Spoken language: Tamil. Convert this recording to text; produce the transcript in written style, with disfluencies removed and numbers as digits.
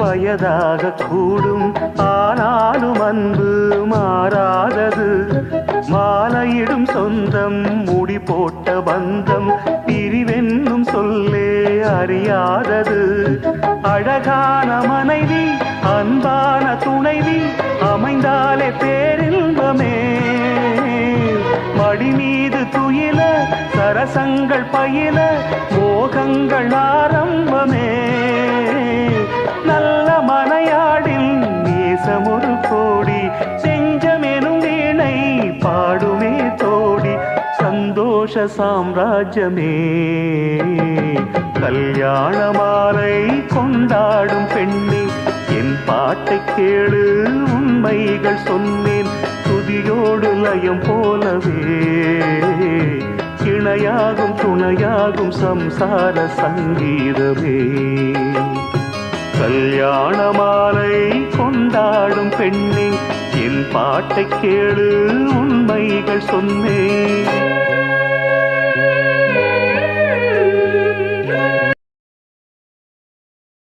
வயதாக கூடும் ஆனாலும் அன்பு மாறாதது. மாலையிடும் சொந்தம் முடி போட்ட பந்தம் பிரிவென்னும் சொல்லே அறியாதது. அழகான மனைவி அன்பான துணைவி அமைந்தாலே பேரின்பமே. மடி மீது துயில சரசங்கள் பயில மோகங்கள் ஆரம்பமே. நல்ல மனையாடில் நேசமொரு கோடி செஞ்சமெனும் வீணை பாடுமே தோடி. சந்தோஷ சாம்ராஜ்யமே கல்யாண மாலை கொண்டாடும் பெண்ணே என் பாட்டை கேளு உண்மைகள் சொன்னேன். துதியோடு லயம் போலவே இணையாகும் துணையாகும் சம்சார சங்கீதமே. கல்யாண மாலை கொண்டாடும் பெண்ணே என் பாட்டை கேளு உண்மைகள் சொன்னேன்.